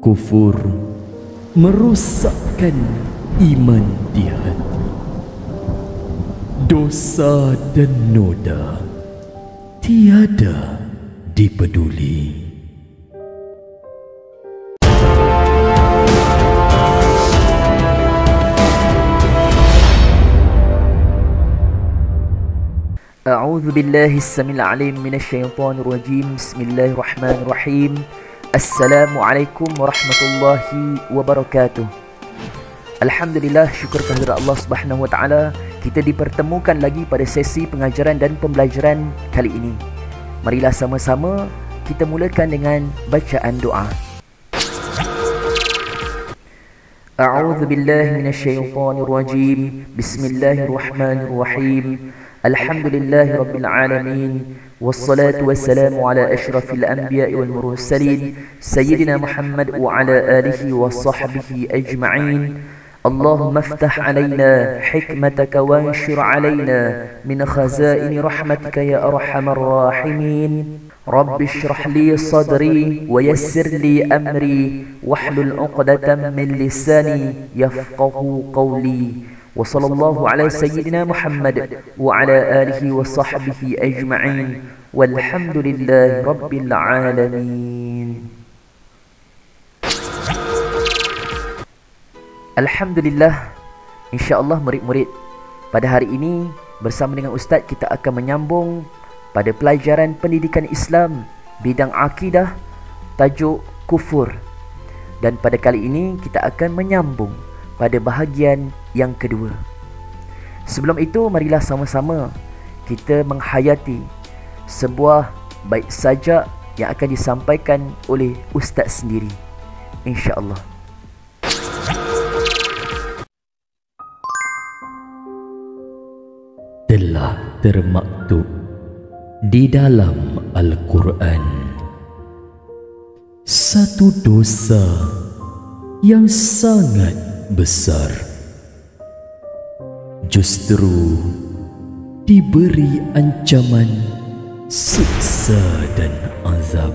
Kufur merosakkan iman di hati. Dosa dan noda tiada dipeduli. A'udzu billahi as-sami'il 'alim minasyaitonir rajim. Bismillahirrahmanirrahim. Assalamualaikum warahmatullahi wabarakatuh. Alhamdulillah, syukur kehadirat Allah Subhanahu wa taala, kita dipertemukan lagi pada sesi pengajaran dan pembelajaran kali ini. Marilah sama-sama kita mulakan dengan bacaan doa. A'udzu billahi minasyaitonir rajim. Bismillahirrahmanirrahim. Alhamdulillahi rabbil alamin. Wassalatu wassalamu ala asyrafil anbiya'i wal mursalin sayyidina Muhammad wa ala alihi wa sahbihi ajma'in. Allahumma iftah alaina hikmataka wanshur alaina min khazain rahmatika ya arhamar rahimin. Rabbi shrah li sadri wa yassir li amri wahlul 'uqdatam min lisani yafqahu qawli. Wa sallallahu ala sayyidina Muhammad wa ala alihi wa sahbihi ajma'in. Walhamdulillahi rabbil alamin. Alhamdulillah, insya-Allah murid-murid, pada hari ini bersama dengan Ustaz kita akan menyambung pada pelajaran pendidikan Islam bidang akidah tajuk kufur. Dan pada kali ini kita akan menyambung pada bahagian yang kedua. Sebelum itu, marilah sama-sama kita menghayati sebuah bait sajak yang akan disampaikan oleh Ustaz sendiri, insya-Allah. Telah termaktub di dalam Al-Quran satu dosa yang sangat besar, justru diberi ancaman siksa dan azab.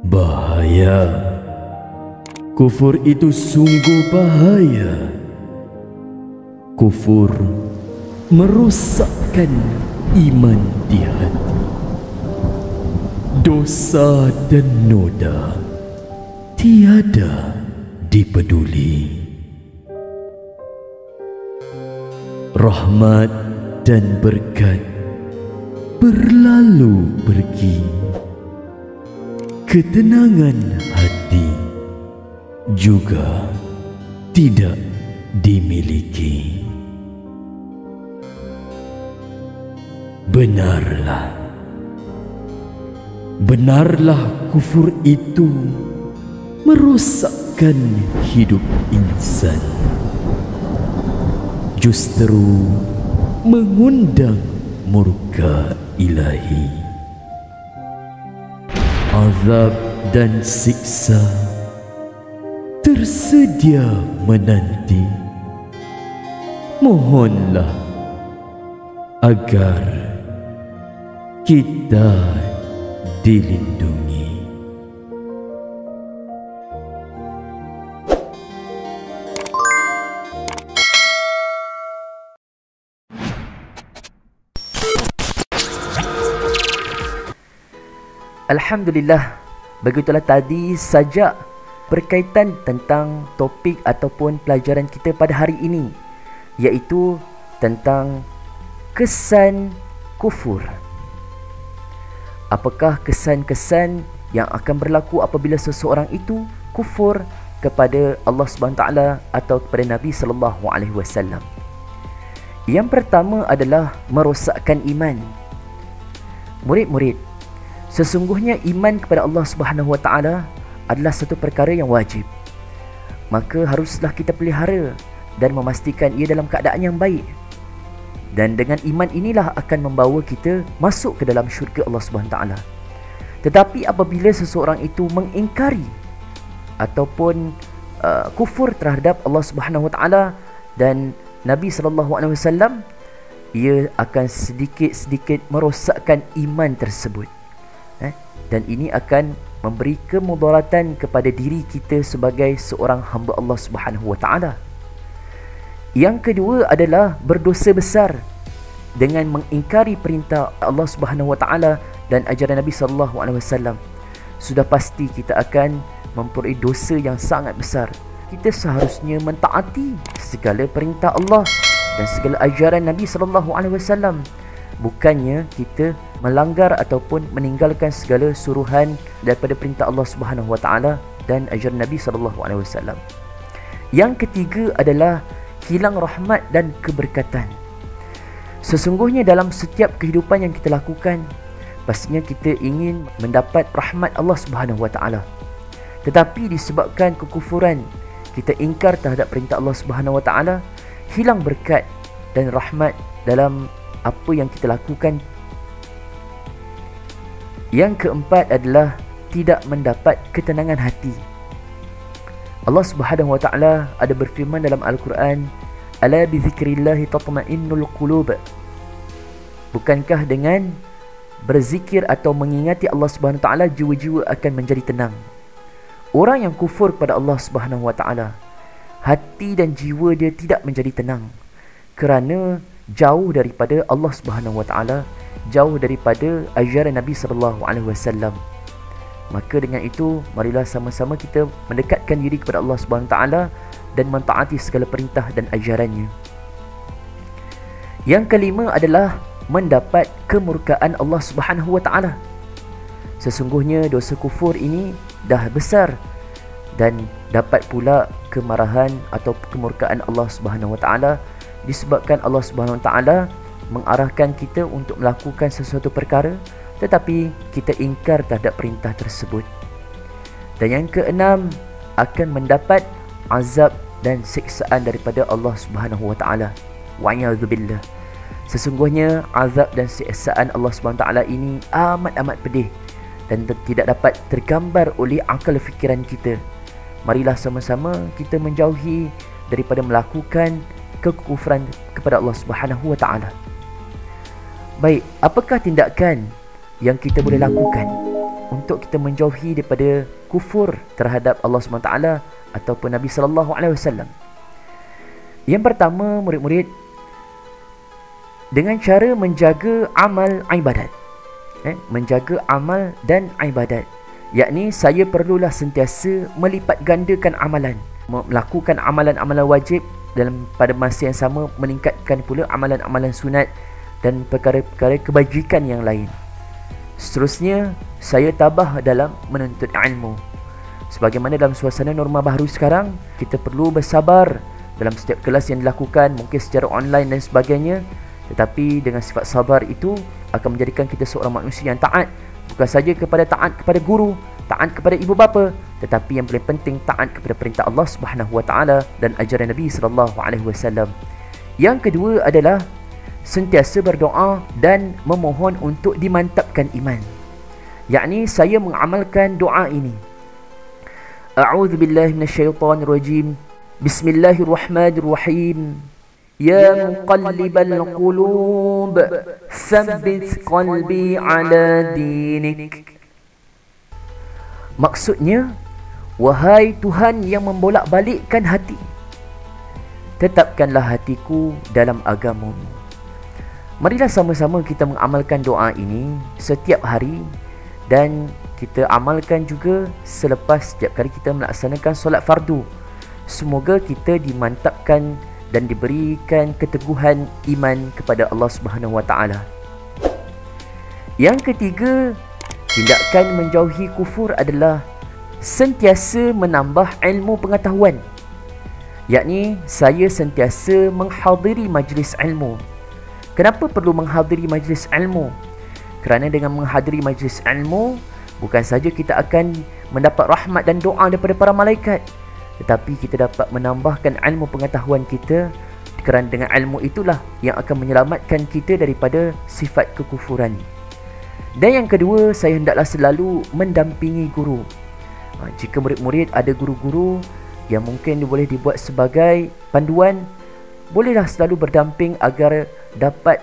Bahaya. Kufur itu sungguh bahaya. Kufur merosakkan iman di hati. Dosa dan noda tiada dipeduli. Rahmat dan berkat berlalu pergi. Ketenangan hati juga tidak dimiliki. Benarlah kufur itu merosakkan hidup insan, justru mengundang murka ilahi. Azab dan siksa tersedia menanti. Mohonlah agar kita dilindungi. Alhamdulillah, begitulah tadi sajak berkaitan tentang topik ataupun pelajaran kita pada hari ini, iaitu tentang kesan kufur. Apakah kesan-kesan yang akan berlaku apabila seseorang itu kufur kepada Allah Subhanahu taala atau kepada Nabi sallallahu alaihi wasallam? Yang pertama adalah merosakkan iman. Murid-murid, sesungguhnya iman kepada Allah Subhanahu wa taala adalah satu perkara yang wajib. Maka haruslah kita pelihara dan memastikan ia dalam keadaan yang baik. Dan dengan iman inilah akan membawa kita masuk ke dalam syurga Allah Subhanahu wa taala. Tetapi apabila seseorang itu mengingkari ataupun kufur terhadap Allah Subhanahu wa taala dan Nabi sallallahu alaihi wasallam, ia akan sedikit-sedikit merosakkan iman tersebut. Dan ini akan memberi kemudaratan kepada diri kita sebagai seorang hamba Allah Subhanahu wa taala. Yang kedua adalah berdosa besar dengan mengingkari perintah Allah Subhanahu wa taala dan ajaran Nabi sallallahu alaihi wasallam. Sudah pasti kita akan memperoleh dosa yang sangat besar. Kita seharusnya mentaati segala perintah Allah dan segala ajaran Nabi sallallahu alaihi wasallam. Bukannya kita melanggar ataupun meninggalkan segala suruhan daripada perintah Allah Subhanahu wa taala dan ajaran Nabi sallallahu alaihi wasallam. Yang ketiga adalah hilang rahmat dan keberkatan. Sesungguhnya dalam setiap kehidupan yang kita lakukan, pastinya kita ingin mendapat rahmat Allah Subhanahu wa taala. Tetapi disebabkan kekufuran, kita ingkar terhadap perintah Allah Subhanahu wa taala, hilang berkat dan rahmat dalam apa yang kita lakukan. Yang keempat adalah tidak mendapat ketenangan hati. Allah Subhanahu wa taala ada berfirman dalam Al-Quran, "Ala bi dzikrillah tatma'innul qulub." Bukankah dengan berzikir atau mengingati Allah Subhanahu wa taala jiwa-jiwa akan menjadi tenang? Orang yang kufur kepada Allah Subhanahu wa taala, hati dan jiwa dia tidak menjadi tenang kerana jauh daripada Allah Subhanahu wa taala, jauh daripada ajaran Nabi sallallahu alaihi wasallam. Maka dengan itu, marilah sama-sama kita mendekatkan diri kepada Allah Subhanahu wa taala dan mentaati segala perintah dan ajarannya. Yang kelima adalah mendapat kemurkaan Allah Subhanahu wa taala. Sesungguhnya dosa kufur ini dah besar dan dapat pula kemarahan atau kemurkaan Allah Subhanahu wa taala disebabkan Allah Subhanahu wa taala mengarahkan kita untuk melakukan sesuatu perkara tetapi kita ingkar terhadap perintah tersebut. Dan yang keenam, akan mendapat azab dan siksaan daripada Allah Subhanahu wa taala. Wa'iyadzubillah. Sesungguhnya azab dan siksaan Allah Subhanahu wa taala ini amat pedih dan tidak dapat tergambar oleh akal fikiran kita. Marilah sama-sama kita menjauhi daripada melakukan kekufuran kepada Allah Subhanahu wa taala. Baik, apakah tindakan yang kita boleh lakukan untuk kita menjauhi daripada kufur terhadap Allah Subhanahu wa taala ataupun Nabi sallallahu alaihi wasallam? Yang pertama, murid-murid, dengan cara menjaga amal ibadat. Menjaga amal dan ibadat, yakni saya perlulah sentiasa melipat gandakan amalan, melakukan amalan-amalan wajib dalam pada masa yang sama meningkatkan pula amalan-amalan sunat dan perkara-perkara kebajikan yang lain. Seterusnya, saya tabah dalam menuntut ilmu. Sebagaimana dalam suasana norma baru sekarang, kita perlu bersabar dalam setiap kelas yang dilakukan, mungkin secara online dan sebagainya. Tetapi dengan sifat sabar itu akan menjadikan kita seorang manusia yang taat, bukan saja taat kepada guru, taat kepada ibu bapa, tetapi yang paling penting taat kepada perintah Allah Subhanahu wa taala dan ajaran Nabi sallallahu alaihi wasallam. Yang kedua adalah sentiasa berdoa dan memohon untuk dimantapkan iman. Yakni saya mengamalkan doa ini. A'udzubillahi minasyaitonirrajim. Bismillahirrahmanirrahim. Ya muqallibal qulub, tsabbit qalbi ala dinik. Maksudnya, wahai Tuhan yang membolak-balikkan hati, tetapkanlah hatiku dalam agamamu. Marilah sama-sama kita mengamalkan doa ini setiap hari dan kita amalkan juga selepas setiap kali kita melaksanakan solat fardu. Semoga kita dimantapkan dan diberikan keteguhan iman kepada Allah Subhanahu wa taala. Yang ketiga, tindakan menjauhi kufur adalah sentiasa menambah ilmu pengetahuan. Yakni saya sentiasa menghadiri majlis ilmu. Kenapa perlu menghadiri majlis ilmu? Kerana dengan menghadiri majlis ilmu, bukan saja kita akan mendapat rahmat dan doa daripada para malaikat, tetapi kita dapat menambahkan ilmu pengetahuan kita, kerana dengan ilmu itulah yang akan menyelamatkan kita daripada sifat kekufuran. Dan yang kedua, saya hendaklah selalu mendampingi guru. Jika murid-murid ada guru-guru yang mungkin boleh dibuat sebagai panduan, bolehlah selalu berdamping agar dapat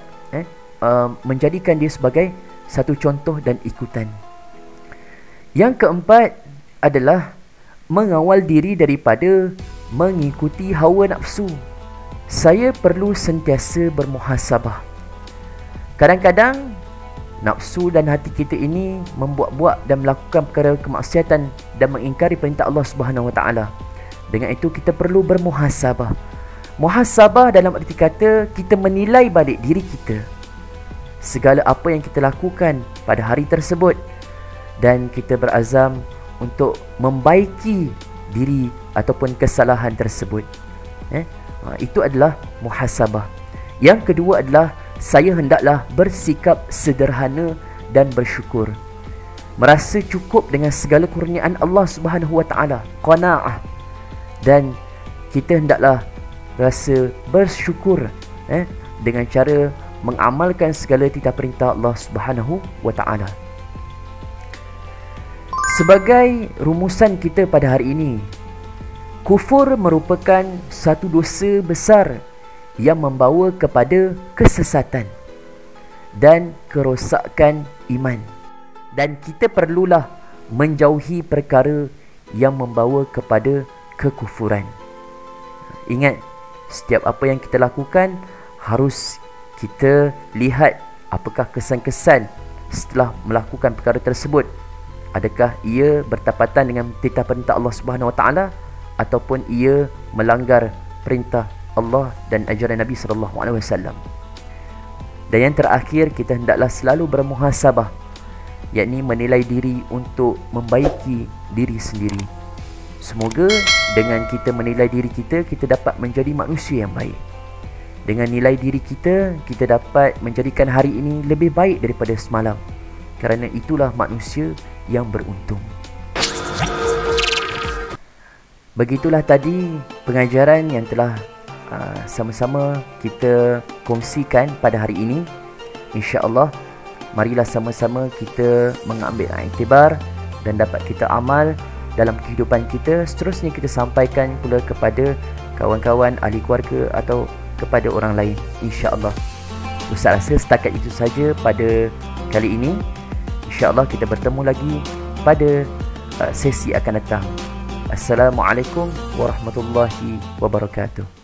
menjadikan dia sebagai satu contoh dan ikutan. Yang keempat adalah mengawal diri daripada mengikuti hawa nafsu. Saya perlu sentiasa bermuhasabah. Kadang-kadang nafsu dan hati kita ini membuat-buat dan melakukan perkara kemaksiatan dan mengingkari perintah Allah Subhanahu Wa Taala. Dengan itu kita perlu bermuhasabah. Muhasabah dalam arti kata kita menilai balik diri kita, segala apa yang kita lakukan pada hari tersebut, dan kita berazam untuk membaiki diri ataupun kesalahan tersebut. Itu adalah muhasabah. Yang kedua adalah saya hendaklah bersikap sederhana dan bersyukur. Merasa cukup dengan segala kurniaan Allah Subhanahu Wa Taala, qanaah. Dan kita hendaklah rasa bersyukur dengan cara mengamalkan segala titah perintah Allah Subhanahu Wa Taala. Sebagai rumusan kita pada hari ini, kufur merupakan satu dosa besar yang membawa kepada kesesatan dan kerosakan iman. Dan kita perlulah menjauhi perkara yang membawa kepada kekufuran. Ingat, setiap apa yang kita lakukan harus kita lihat apakah kesan-kesan setelah melakukan perkara tersebut. Adakah ia bertepatan dengan titah perintah Allah Subhanahu Wa Taala ataupun ia melanggar perintah Allah dan ajaran Nabi sallallahu alaihi wasallam. Dan yang terakhir, kita hendaklah selalu bermuhasabah, yakni menilai diri untuk membaiki diri sendiri. Semoga dengan kita menilai diri kita, kita dapat menjadi manusia yang baik. Dengan nilai diri kita, kita dapat menjadikan hari ini lebih baik daripada semalam. Kerana itulah manusia yang beruntung. Begitulah tadi pengajaran yang telah sama-sama kita kongsikan pada hari ini. InsyaAllah, marilah sama-sama kita mengambil iktibar dan dapat kita amal dalam kehidupan kita. Seterusnya kita sampaikan pula kepada kawan-kawan, ahli keluarga atau kepada orang lain, insyaAllah. Ustaz rasa setakat itu saja pada kali ini. InsyaAllah kita bertemu lagi pada sesi akan datang. Assalamualaikum warahmatullahi wabarakatuh.